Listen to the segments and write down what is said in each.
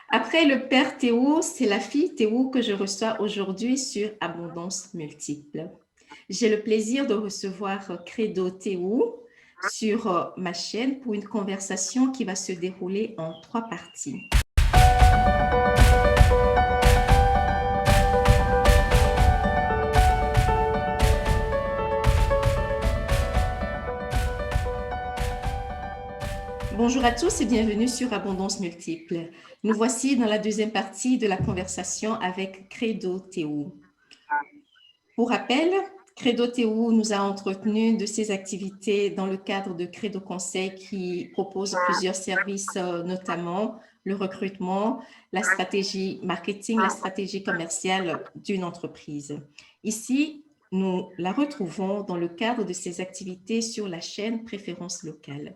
Après le père Théo, c'est la fille Théo que je reçois aujourd'hui sur Abondance Multiple. J'ai le plaisir de recevoir Credo Théo sur ma chaîne pour une conversation qui va se dérouler en 3 parties. Bonjour à tous et bienvenue sur Abondance Multiple. Nous voici dans la deuxième partie de la conversation avec Credo Théo. Pour rappel, Credo Théo nous a entretenu de ses activités dans le cadre de Credo Conseil qui propose plusieurs services, notamment le recrutement, la stratégie marketing, la stratégie commerciale d'une entreprise. Ici, nous la retrouvons dans le cadre de ses activités sur la chaîne Préférence locale.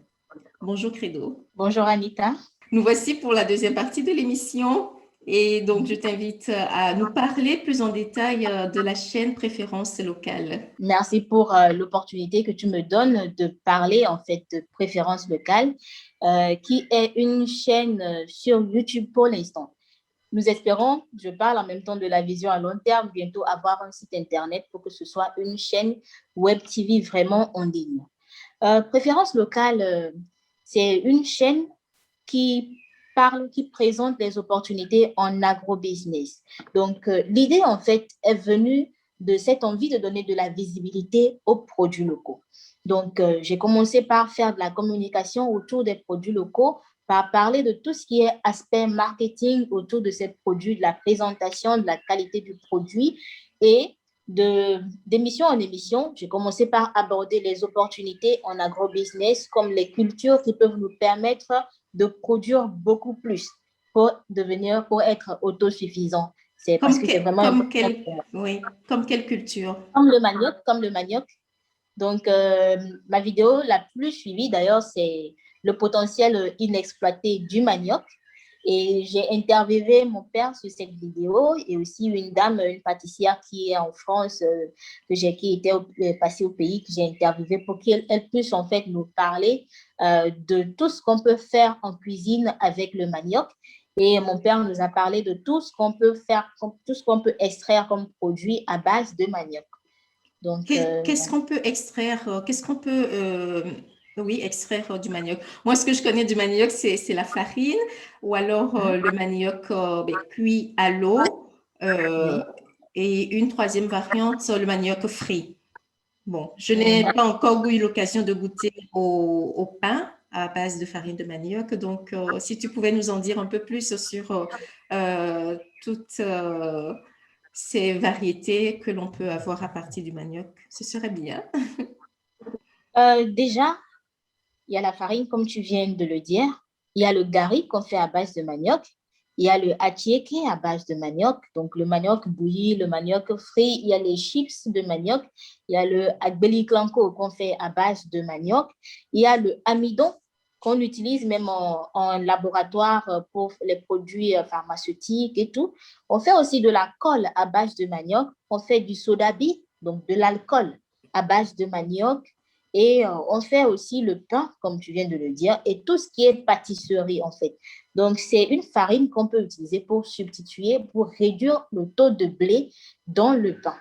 Bonjour Credo. Bonjour Anita. Nous voici pour la deuxième partie de l'émission. Et donc, je t'invite à nous parler plus en détail de la chaîne Préférence locale. Merci pour l'opportunité que tu me donnes de parler en fait de Préférence locale, qui est une chaîne sur YouTube pour l'instant. Nous espérons, je parle en même temps de la vision à long terme, bientôt avoir un site internet pour que ce soit une chaîne Web TV vraiment en ligne. Préférence locale, c'est une chaîne qui présente des opportunités en agrobusiness. Donc, l'idée, en fait, est venue de cette envie de donner de la visibilité aux produits locaux. Donc, j'ai commencé par faire de la communication autour des produits locaux, par parler de tout ce qui est aspect marketing autour de ces produits, de la présentation, de la qualité du produit et d'émission en émission, j'ai commencé par aborder les opportunités en agrobusiness comme les cultures qui peuvent nous permettre de produire beaucoup plus pour être autosuffisant. C'est parce que c'est vraiment important pour moi. Oui, comme quelle culture? Comme le manioc. Donc, ma vidéo la plus suivie, d'ailleurs, c'est le potentiel inexploité du manioc. Et j'ai interviewé mon père sur cette vidéo et aussi une dame, une pâtissière qui est en France, qui était passée au pays, que j'ai interviewé pour qu'elle puisse en fait nous parler de tout ce qu'on peut faire en cuisine avec le manioc. Et mon père nous a parlé de tout ce qu'on peut faire, tout ce qu'on peut extraire comme produit à base de manioc. Donc, qu'est-ce qu'on peut extraire? Qu'est-ce qu'on peut extraire du manioc? Moi, ce que je connais du manioc, c'est la farine ou alors le manioc cuit à l'eau Oui. et une troisième variante, le manioc frit. Bon, je n'ai pas encore eu l'occasion de goûter au pain à base de farine de manioc. Donc, si tu pouvais nous en dire un peu plus sur toutes ces variétés que l'on peut avoir à partir du manioc, ce serait bien. Déjà, il y a la farine, comme tu viens de le dire. Il y a le gari qu'on fait à base de manioc. Il y a le achieke à base de manioc, donc le manioc bouilli, le manioc frit. Il y a les chips de manioc. Il y a le agbeli klanko qu'on fait à base de manioc. Il y a le amidon qu'on utilise même en laboratoire pour les produits pharmaceutiques et tout. On fait aussi de la colle à base de manioc. On fait du sodabi, donc de l'alcool à base de manioc. Et on fait aussi le pain, comme tu viens de le dire, et tout ce qui est pâtisserie, en fait. Donc, c'est une farine qu'on peut utiliser pour substituer, pour réduire le taux de blé dans le pain.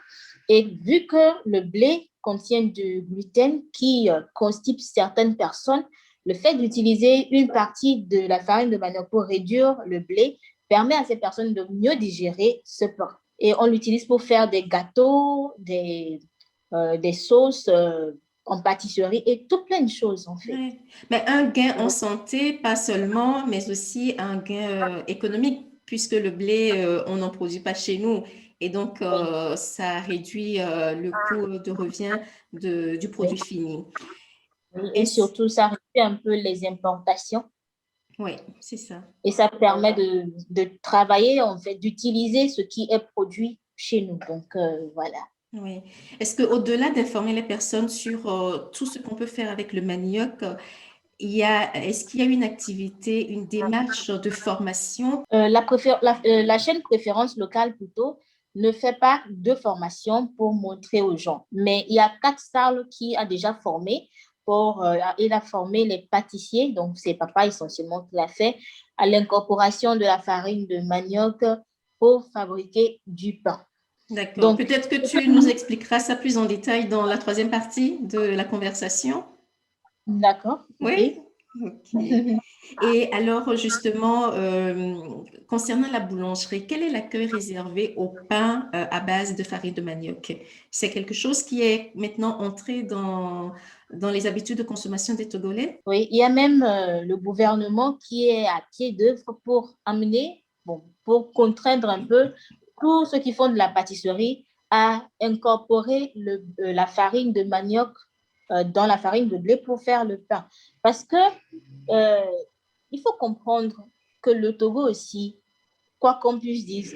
Et vu que le blé contient du gluten qui constipe certaines personnes, le fait d'utiliser une partie de la farine de manioc pour réduire le blé permet à ces personnes de mieux digérer ce pain. Et on l'utilise pour faire des gâteaux, des sauces en pâtisserie et tout plein de choses en fait. Ouais. Mais un gain en santé, pas seulement, mais aussi un gain économique, puisque le blé, on n'en produit pas chez nous. Et donc, ça réduit le coût de revient du produit fini. Et surtout, ça réduit un peu les importations. Oui, c'est ça. Et ça permet de travailler, en fait, d'utiliser ce qui est produit chez nous. Donc, voilà. Oui. Est-ce qu'au-delà d'informer les personnes sur tout ce qu'on peut faire avec le manioc, est-ce qu'il y a une activité, une démarche de formation? La chaîne Préférence locale, plutôt, ne fait pas de formation pour montrer aux gens. Mais il y a 4 salles qui a déjà formé il a formé les pâtissiers, donc c'est papa essentiellement qui l'a fait, à l'incorporation de la farine de manioc pour fabriquer du pain. D'accord. Peut-être que tu nous expliqueras ça plus en détail dans la troisième partie de la conversation. D'accord. Oui. Ok. Et alors, justement, concernant la boulangerie, quel est l'accueil réservé au pain à base de farine de manioc? C'est quelque chose qui est maintenant entré dans les habitudes de consommation des Togolais? Oui, il y a même le gouvernement qui est à pied d'œuvre pour amener, bon, pour contraindre un peu tous ceux qui font de la pâtisserie à incorporer la farine de manioc dans la farine de blé pour faire le pain. Parce que euh, il faut comprendre que le Togo aussi, quoi qu'on puisse dire,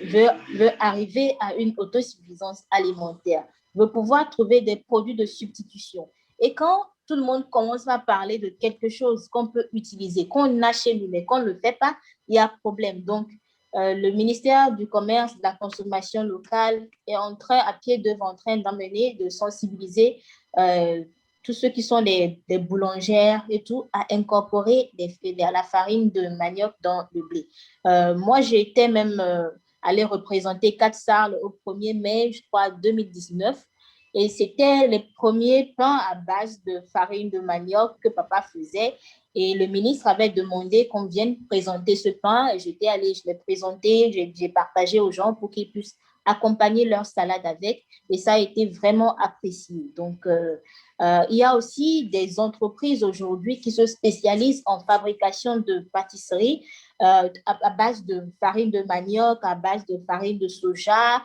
veut arriver à une autosuffisance alimentaire, veut pouvoir trouver des produits de substitution. Et quand tout le monde commence à parler de quelque chose qu'on peut utiliser, qu'on a chez nous, mais qu'on ne le fait pas, il y a problème. Donc, le ministère du Commerce, de la Consommation locale est à pied d'œuvre, en train d'amener, de sensibiliser tous ceux qui sont des boulangères et tout, à incorporer la farine de manioc dans le blé. Moi, j'ai été même allée représenter Katsar au 1er mai, je crois, 2019. Et c'était les premiers pains à base de farine de manioc que papa faisait. Et le ministre avait demandé qu'on vienne présenter ce pain. Et j'étais allée, je l'ai présenté, j'ai partagé aux gens pour qu'ils puissent accompagner leur salade avec. Et ça a été vraiment apprécié. Donc, il y a aussi des entreprises aujourd'hui qui se spécialisent en fabrication de pâtisseries à base de farine de manioc, à base de farine de soja,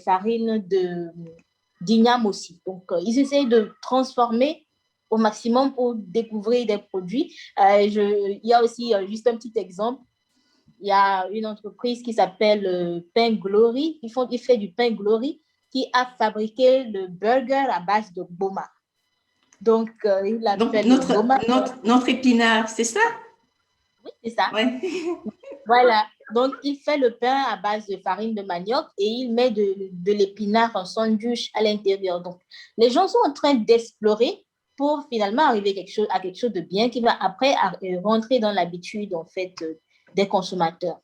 farine d'igname aussi. Donc, ils essayent de transformer au maximum pour découvrir des produits. Il y a aussi, juste un petit exemple, il y a une entreprise qui s'appelle Pain Glory, il fait du pain Glory, qui a fabriqué le burger à base de boma. Donc, il l'appelle le boma. Notre épinard, c'est ça? Oui, c'est ça. Ouais. Voilà. Donc, il fait le pain à base de farine de manioc et il met de l'épinard en sandwich à l'intérieur. Donc, les gens sont en train d'explorer pour finalement arriver à quelque chose de bien qui va après rentrer dans l'habitude, en fait, des consommateurs.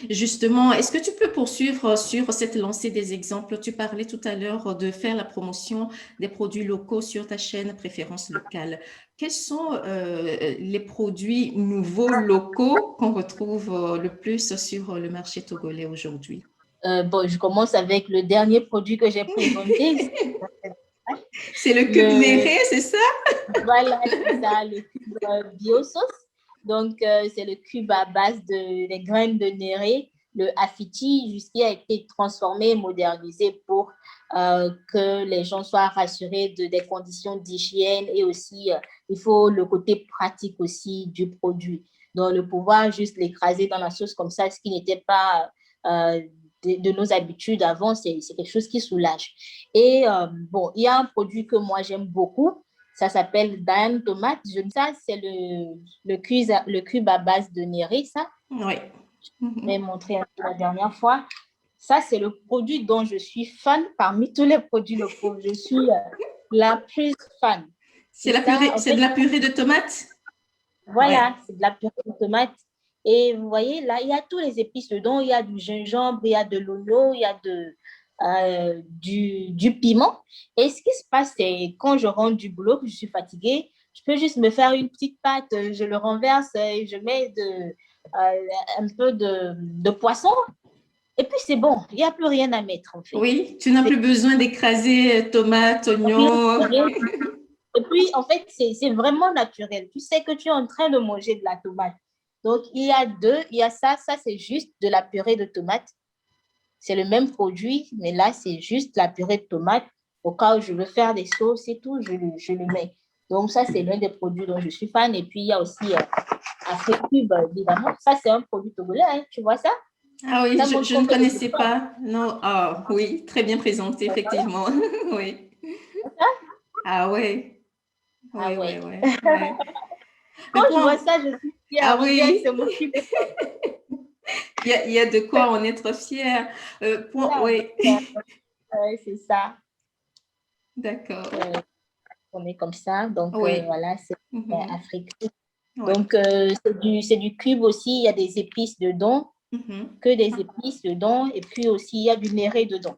Justement, est-ce que tu peux poursuivre sur cette lancée des exemples? Tu parlais tout à l'heure de faire la promotion des produits locaux sur ta chaîne Préférence locale. Quels sont les produits nouveaux locaux qu'on retrouve le plus sur le marché togolais aujourd'hui? Bon, je commence avec le dernier produit que j'ai présenté. C'est le cube néré, c'est ça? Voilà, c'est ça, le cube bio-sauce. Donc, c'est le cube à base des graines de néré, le afiti, qui a été transformé et modernisé pour que les gens soient rassurés des conditions d'hygiène et aussi, il faut le côté pratique aussi du produit. Donc, le pouvoir juste l'écraser dans la sauce comme ça, ce qui n'était pas de nos habitudes avant, c'est quelque chose qui soulage. Et bon, il y a un produit que moi j'aime beaucoup, ça s'appelle Diane Tomate. Ça, c'est le cube à base de néré, ça. Oui. Je vais montrer la dernière fois. Ça, c'est le produit dont je suis fan parmi tous les produits locaux. Je suis la plus fan. C'est de la purée de tomates? Voilà, c'est de la purée de tomates. Et vous voyez, là, il y a tous les épices dedans. Il y a du gingembre, il y a de l'oignon, il y a du piment. Et ce qui se passe, c'est quand je rentre du boulot, que je suis fatiguée, je peux juste me faire une petite pâte, je le renverse et je mets un peu de poisson. Et puis, c'est bon. Il n'y a plus rien à mettre, en fait. Oui, tu n'as plus besoin d'écraser tomates, oignons. Et puis, en fait, c'est vraiment naturel. Tu sais que tu es en train de manger de la tomate. Donc, il y a deux. Il y a ça. Ça, c'est juste de la purée de tomate. C'est le même produit, mais là, c'est juste la purée de tomate. Au cas où je veux faire des sauces et tout, je le mets. Donc, ça, c'est l'un des produits dont je suis fan. Et puis, il y a aussi Africube, évidemment. Ça, c'est un produit togolais. Hein. Tu vois ça? Ah oui, je ne connaissais pas. Non, ah oui, très bien présenté, effectivement. Oui. Ah oui. Ah Oui, oui, ouais. oui. Ouais. Quand je vois ça, je suis fière. Ah On dirait que oui. c'est mon cube. Il y a de quoi en être fier. Voilà, Oui. c'est ça. D'accord. on est comme ça. Donc, Oui. voilà, c'est Mhm. africain. Ouais. Donc, c'est du cube aussi. Il y a des épices dedans, Mhm. que des épices dedans. Et puis aussi, il y a du néré dedans.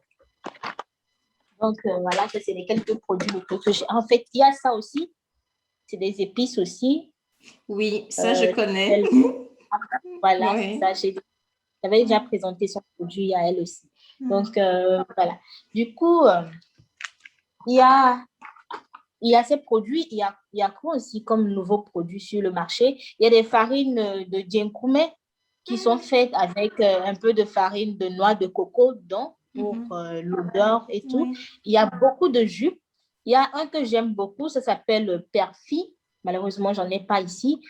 Donc, voilà, ça, c'est les quelques produits locaux que j'ai. En fait, il y a ça aussi. C'est des épices aussi. Oui, ça, je connais. Voilà, Oui. ça, j'avais déjà présenté son produit à elle aussi. Donc, voilà. Du coup, il y a, il y a ces produits, il y a quoi aussi comme nouveaux produits sur le marché? Il y a des farines de djinkoumé qui sont faites avec un peu de farine de noix de coco dedans pour Mhm. l'odeur et tout. Oui. Il y a beaucoup de jus. Il y a un que j'aime beaucoup, ça s'appelle Perfi. Malheureusement, j'en ai pas ici.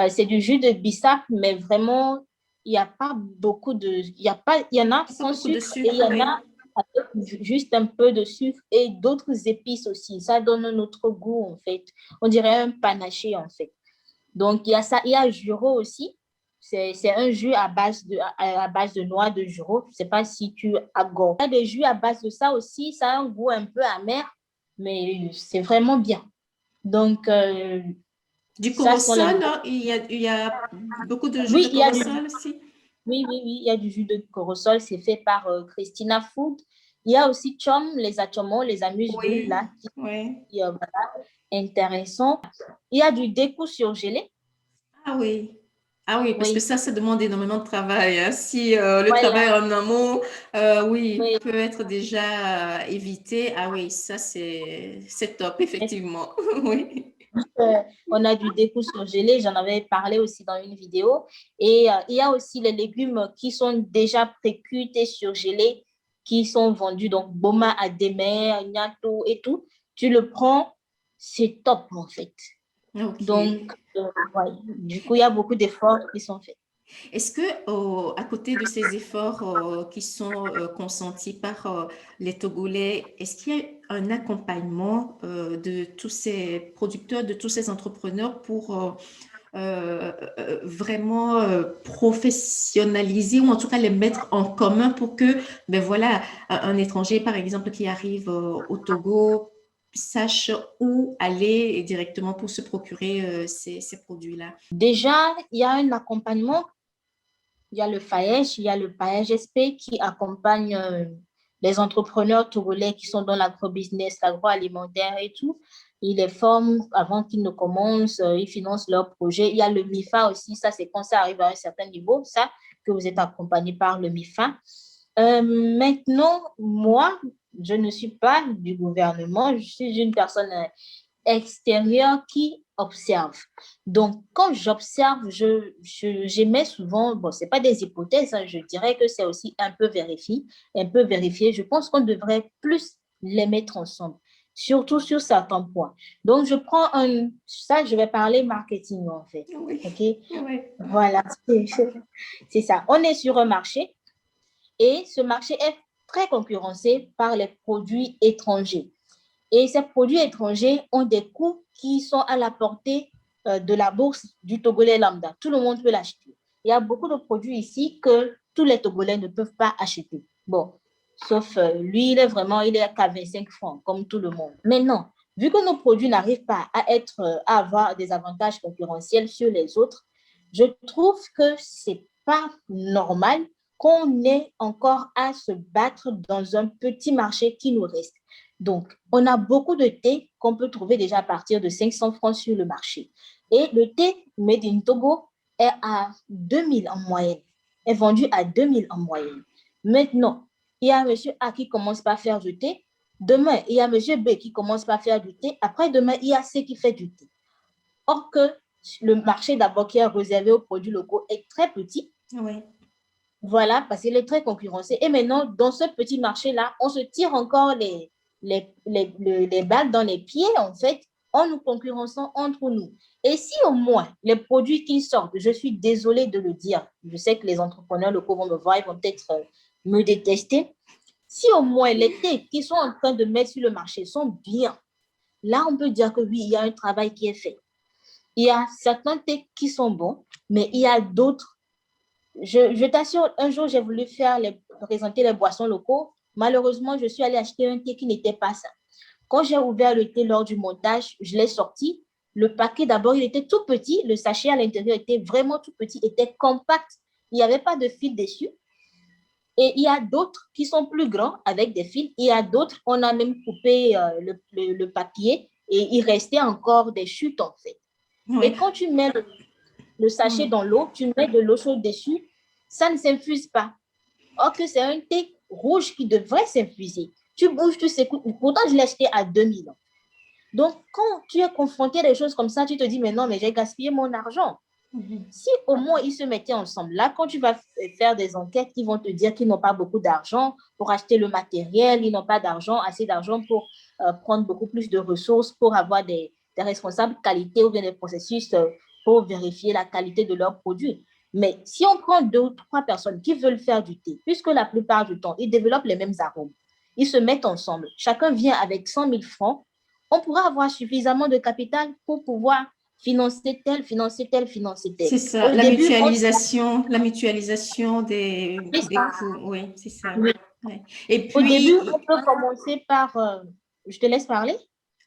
C'est du jus de bissap, mais vraiment, il n'y a pas beaucoup de... Il y en a Pas sans beaucoup de sucre et il sucre, y en oui. a avec juste un peu de sucre et d'autres épices aussi. Ça donne un autre goût, en fait. On dirait un panaché, en fait. Donc, il y a ça. Il y a Juro aussi. C'est un jus à base de noix de Juro. Je ne sais pas si tu as goût. Il y a des jus à base de ça aussi. Ça a un goût un peu amer, mais c'est vraiment bien. Donc, Du ça sont les corosol, nouveaux. hein, il y a beaucoup de jus de Oui, il y a du corosol aussi. Oui, oui, oui, il y a du jus de corosol, c'est fait par Christina Food. Il y a aussi Chom, les achomos, les amuse-boules, Oui, là, oui. voilà, intéressant. Il y a du découp surgelé. Ah oui. Ah oui, parce que Oui, ça demande énormément de travail, hein. Si le travail voilà, en amont, oui, oui. peut être déjà évité. Ah oui, ça c'est top, effectivement. Oui. On a du découp surgelé, j'en avais parlé aussi dans une vidéo. Et il y a aussi les légumes qui sont déjà précuits et surgelés, qui sont vendus. Donc, boma à démer, gnato et tout. Tu le prends, c'est top en fait. Ok. Donc, ouais. Du coup, il y a beaucoup d'efforts qui sont faits. Est-ce que, à côté de ces efforts qui sont consentis par les Togolais, est-ce qu'il y a un accompagnement de tous ces producteurs, de tous ces entrepreneurs pour vraiment professionnaliser ou en tout cas les mettre en commun pour que, ben voilà, un étranger, par exemple, qui arrive au Togo sache où aller directement pour se procurer ces produits-là? Déjà, il y a un accompagnement. Il y a le FAEJ, il y a le PAEJ SP qui accompagne les entrepreneurs togolais qui sont dans l'agrobusiness, l'agroalimentaire et tout. Ils les forment avant qu'ils ne commencent, ils financent leurs projets. Il y a le MIFA aussi, ça c'est quand ça arrive à un certain niveau, ça, que vous êtes accompagné par le MIFA. Maintenant, moi, je ne suis pas du gouvernement, je suis une personne extérieur qui observe. Donc, quand j'observe, j'émets souvent, bon, ce n'est pas des hypothèses, hein, je dirais que c'est aussi un peu vérifié, un peu vérifié. Je pense qu'on devrait plus les mettre ensemble, surtout sur certains points. Donc, ça, je vais parler marketing en fait. Oui, OK? oui. Voilà, c'est ça. On est sur un marché et ce marché est très concurrencé par les produits étrangers. Et ces produits étrangers ont des coûts qui sont à la portée de la bourse du Togolais lambda. Tout le monde peut l'acheter. Il y a beaucoup de produits ici que tous les Togolais ne peuvent pas acheter. Bon, sauf lui, il est qu'à 25 francs, comme tout le monde. Mais non, vu que nos produits n'arrivent pas à avoir des avantages concurrentiels sur les autres, je trouve que c'est pas normal qu'on ait encore à se battre dans un petit marché qui nous reste. Donc, on a beaucoup de thé qu'on peut trouver déjà à partir de 500 francs sur le marché. Et le thé made in Togo est à 2000 en moyenne, est vendu à 2000 en moyenne. Maintenant, il y a monsieur A qui commence par faire du thé. Demain, il y a monsieur B qui commence par faire du thé. Après, demain, il y a C qui fait du thé. Or que le marché d'abord qui est réservé aux produits locaux est très petit. Oui. Voilà, parce qu'il est très concurrencé. Et maintenant, dans ce petit marché-là, on se tire encore les balles dans les pieds, en fait, en nous concurrençant entre nous. Et si au moins les produits qui sortent, je suis désolée de le dire, je sais que les entrepreneurs locaux vont me voir, ils vont peut-être me détester. Si au moins les thés qui sont en train de mettre sur le marché sont bien, là, on peut dire que oui, il y a un travail qui est fait. Il y a certains thés qui sont bons, mais il y a d'autres. Je t'assure, un jour, j'ai voulu présenter les boissons locaux. Malheureusement, je suis allée acheter un thé qui n'était pas ça. Quand j'ai ouvert le thé lors du montage, je l'ai sorti. Le paquet, d'abord, il était tout petit. Le sachet à l'intérieur était vraiment tout petit, était compact. Il n'y avait pas de fil dessus. Et il y a d'autres qui sont plus grands avec des fils. Il y a d'autres, on a même coupé le papier et il restait encore des chutes en fait. Oui. Et quand tu mets le sachet dans l'eau, tu mets de l'eau chaude dessus, ça ne s'infuse pas. Or que c'est un thé rouge qui devrait s'infuser. Tu bouges, tu sais, pourtant je l'ai acheté à 2000 ans. Donc, quand tu es confronté à des choses comme ça, tu te dis, mais non, mais j'ai gaspillé mon argent. Si au moins ils se mettaient ensemble, là, quand tu vas faire des enquêtes, ils vont te dire qu'ils n'ont pas beaucoup d'argent pour acheter le matériel, ils n'ont pas d'argent, assez d'argent pour prendre beaucoup plus de ressources, pour avoir des responsables qualité ou bien des processus pour vérifier la qualité de leurs produits. Mais si on prend 2 ou 3 personnes qui veulent faire du thé, puisque la plupart du temps, ils développent les mêmes arômes, ils se mettent ensemble, chacun vient avec 100 000 francs, on pourra avoir suffisamment de capital pour pouvoir financer tel, financer tel, financer tel. C'est ça, Au début, la mutualisation des coûts. Oui, c'est ça. oui. Ouais. Et Au début, puis, on peut commencer par... je te laisse parler.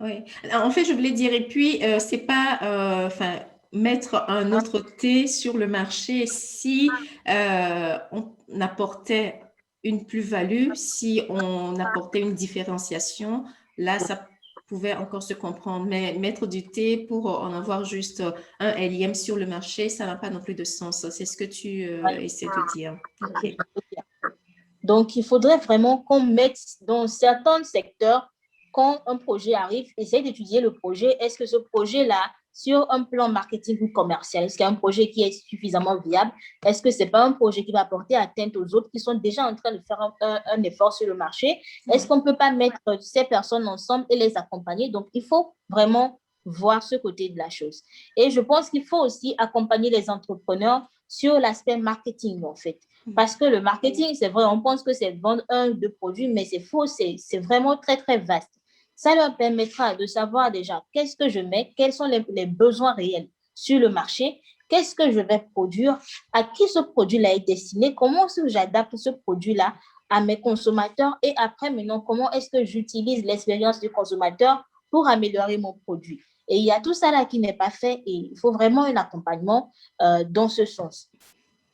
oui. En fait, je voulais dire, et puis, c'est pas, enfin, mettre un autre thé sur le marché si on apportait une plus-value, si on apportait une différenciation, là, ça pouvait encore se comprendre. Mais mettre du thé pour en avoir juste un énième sur le marché, ça n'a pas non plus de sens. C'est ce que tu essaies de dire. OK. Donc, il faudrait vraiment qu'on mette dans certains secteurs, quand un projet arrive, essayer d'étudier le projet. Est-ce que ce projet-là, sur un plan marketing ou commercial, est-ce qu'il y a un projet qui est suffisamment viable? Est-ce que ce n'est pas un projet qui va porter atteinte aux autres qui sont déjà en train de faire un effort sur le marché? Est-ce qu'on ne peut pas mettre ces personnes ensemble et les accompagner? Donc, il faut vraiment voir ce côté de la chose. Et je pense qu'il faut aussi accompagner les entrepreneurs sur l'aspect marketing, en fait. Parce que le marketing, c'est vrai, on pense que c'est vendre un, deux produits, mais c'est faux, c'est vraiment très, très vaste. Ça leur permettra de savoir déjà qu'est-ce que je mets, quels sont les besoins réels sur le marché, qu'est-ce que je vais produire, à qui ce produit-là est destiné, comment est-ce que j'adapte ce produit-là à mes consommateurs et après, maintenant, comment est-ce que j'utilise l'expérience du consommateur pour améliorer mon produit. Et il y a tout ça là qui n'est pas fait et il faut vraiment un accompagnement dans ce sens.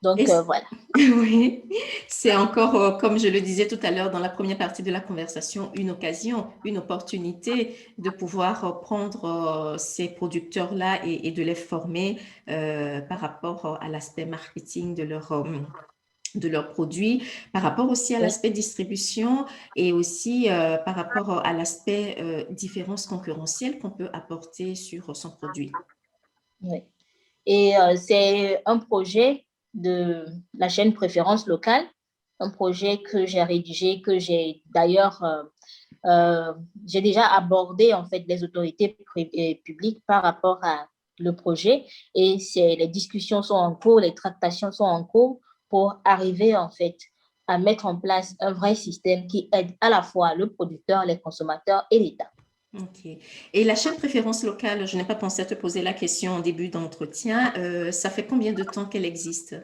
Donc, voilà. Oui, c'est encore, comme je le disais tout à l'heure dans la première partie de la conversation, une occasion, une opportunité de pouvoir prendre ces producteurs-là et de les former par rapport à l'aspect marketing de leurs produits, par rapport aussi à l'aspect distribution et aussi par rapport à l'aspect différence concurrentielle qu'on peut apporter sur son produit. Oui. Et c'est un projet de la chaîne Préférence locale, un projet que j'ai rédigé, que j'ai d'ailleurs, j'ai déjà abordé en fait les autorités publiques par rapport à le projet et les discussions sont en cours, les tractations sont en cours pour arriver en fait à mettre en place un vrai système qui aide à la fois le producteur, les consommateurs et l'État. OK. Et la chaîne préférence locale, je n'ai pas pensé à te poser la question en début d'entretien. Ça fait combien de temps qu'elle existe?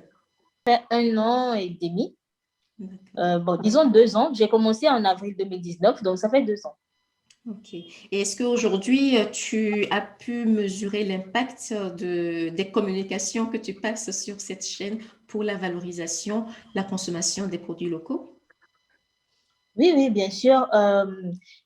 Ça fait 1 an et demi. D'accord. Bon, disons 2 ans. J'ai commencé en avril 2019, donc ça fait 2 ans. OK. Et est-ce qu'aujourd'hui, tu as pu mesurer l'impact des communications que tu passes sur cette chaîne pour la valorisation, la consommation des produits locaux? Oui, oui, bien sûr.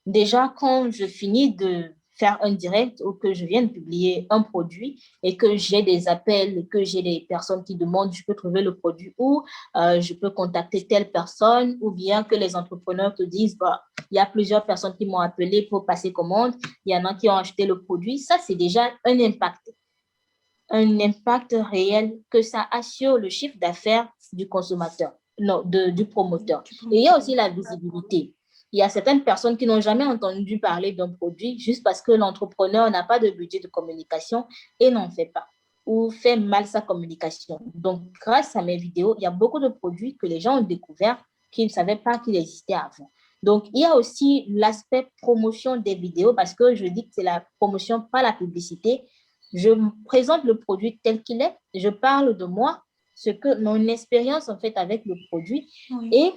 Déjà, quand je finis de faire un direct ou que je viens de publier un produit et que j'ai des appels, que j'ai des personnes qui demandent, je peux trouver le produit où, je peux contacter telle personne ou bien que les entrepreneurs te disent, bah, il y a plusieurs personnes qui m'ont appelé pour passer commande, il y en a qui ont acheté le produit. Ça, c'est déjà un impact réel que ça assure le chiffre d'affaires du consommateur, non, du promoteur. Et il y a aussi la visibilité. Il y a certaines personnes qui n'ont jamais entendu parler d'un produit juste parce que l'entrepreneur n'a pas de budget de communication et n'en fait pas ou fait mal sa communication. Donc, grâce à mes vidéos, il y a beaucoup de produits que les gens ont découverts qu'ils ne savaient pas qu'ils existaient avant. Donc, il y a aussi l'aspect promotion des vidéos parce que je dis que c'est la promotion, pas la publicité. Je présente le produit tel qu'il est, je parle de moi, ce que mon expérience en fait avec le produit Oui. et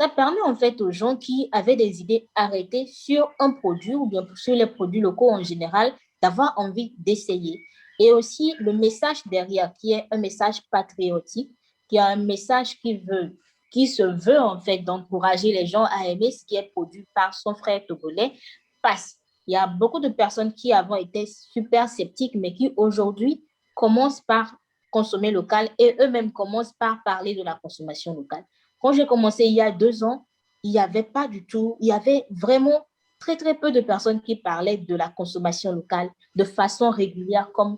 ça permet en fait aux gens qui avaient des idées arrêtées sur un produit ou bien sur les produits locaux en général d'avoir envie d'essayer. Et aussi le message derrière qui est un message patriotique, qui est un message qui se veut en fait d'encourager les gens à aimer ce qui est produit par son frère togolais passe. Il y a beaucoup de personnes qui avant étaient super sceptiques, mais qui aujourd'hui commencent par consommer local et eux-mêmes commencent par parler de la consommation locale. Quand j'ai commencé il y a 2 ans, il n'y avait pas du tout, il y avait vraiment très, très peu de personnes qui parlaient de la consommation locale de façon régulière comme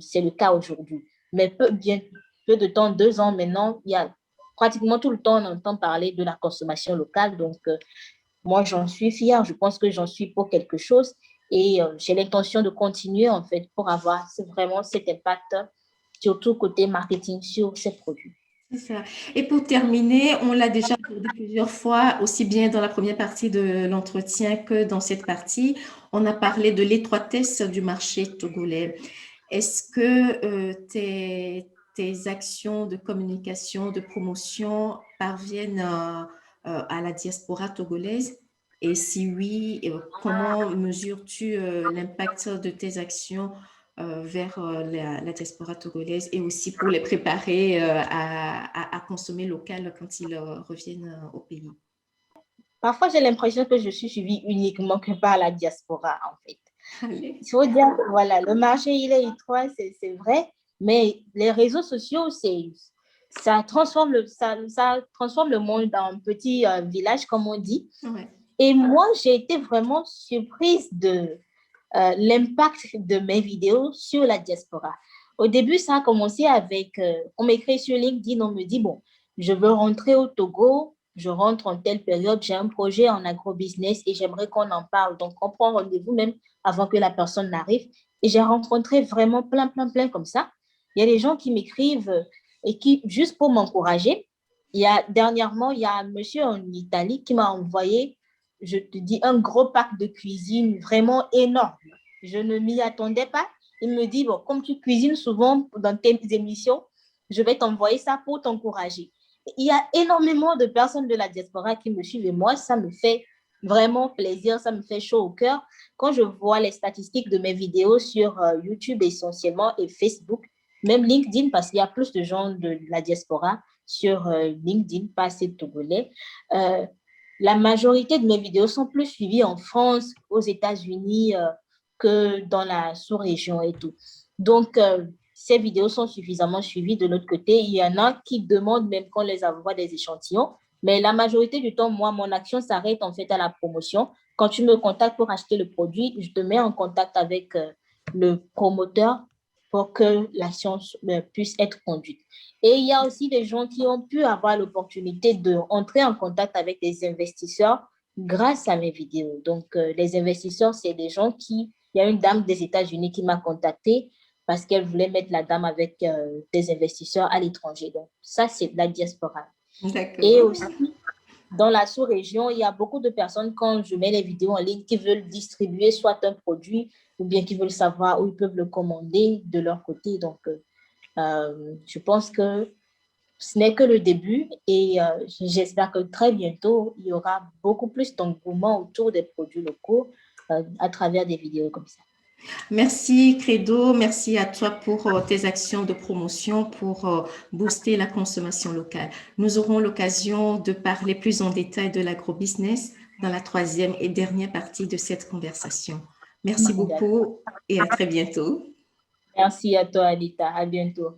c'est le cas aujourd'hui. Mais peu de temps, 2 ans maintenant, il y a pratiquement tout le temps, on entend parler de la consommation locale. Donc, moi, j'en suis fière. Je pense que j'en suis pour quelque chose et j'ai l'intention de continuer en fait pour avoir vraiment cet impact, surtout côté marketing sur ces produits. C'est ça. Et pour terminer, on l'a déjà abordé plusieurs fois, aussi bien dans la première partie de l'entretien que dans cette partie. On a parlé de l'étroitesse du marché togolais. Est-ce que tes actions de communication, de promotion parviennent à la diaspora togolaise? Et si oui, comment mesures-tu l'impact de tes actions vers la diaspora togolaise et aussi pour les préparer à consommer local quand ils reviennent au pays? Parfois, j'ai l'impression que je suis suivie uniquement que par la diaspora, en fait. Allez. Il faut dire que voilà, le marché, il est étroit, c'est vrai, mais les réseaux sociaux, ça transforme le monde dans un petit village, comme on dit. Ouais. Et moi, j'ai été vraiment surprise de l'impact de mes vidéos sur la diaspora. Au début, ça a commencé avec, on m'écrit sur LinkedIn, on me dit, bon, je veux rentrer au Togo, je rentre en telle période, j'ai un projet en agrobusiness et j'aimerais qu'on en parle. Donc, on prend rendez-vous même avant que la personne n'arrive. Et j'ai rencontré vraiment plein comme ça. Il y a des gens qui m'écrivent et qui, juste pour m'encourager, dernièrement, il y a un monsieur en Italie qui m'a envoyé, je te dis, un gros pack de cuisine vraiment énorme. Je ne m'y attendais pas. Il me dit, bon, comme tu cuisines souvent dans tes émissions, je vais t'envoyer ça pour t'encourager. Il y a énormément de personnes de la diaspora qui me suivent et moi, ça me fait vraiment plaisir, ça me fait chaud au cœur. Quand je vois les statistiques de mes vidéos sur YouTube essentiellement et Facebook, même LinkedIn, parce qu'il y a plus de gens de la diaspora sur LinkedIn, pas assez de Togolais, la majorité de mes vidéos sont plus suivies en France, aux États-Unis que dans la sous-région et tout. Donc, ces vidéos sont suffisamment suivies de l'autre côté. Il y en a qui demandent même qu'on les envoie des échantillons. Mais la majorité du temps, moi, mon action s'arrête en fait à la promotion. Quand tu me contactes pour acheter le produit, je te mets en contact avec le promoteur pour que l'action puisse être conduite. Et il y a aussi des gens qui ont pu avoir l'opportunité d'entrer en contact avec des investisseurs grâce à mes vidéos. Donc, les investisseurs, c'est des gens qui... Il y a une dame des États-Unis qui m'a contactée parce qu'elle voulait mettre la dame avec des investisseurs à l'étranger. Donc, ça, c'est de la diaspora. Et D'accord. aussi, dans la sous-région, il y a beaucoup de personnes, quand je mets les vidéos en ligne, qui veulent distribuer soit un produit ou bien qui veulent savoir où ils peuvent le commander de leur côté. Donc, je pense que ce n'est que le début et j'espère que très bientôt, il y aura beaucoup plus d'engouement autour des produits locaux à travers des vidéos comme ça. Merci Credo, merci à toi pour tes actions de promotion pour booster la consommation locale. Nous aurons l'occasion de parler plus en détail de l'agrobusiness dans la troisième et dernière partie de cette conversation. Merci beaucoup et à très bientôt. Merci à toi, Anita. À bientôt.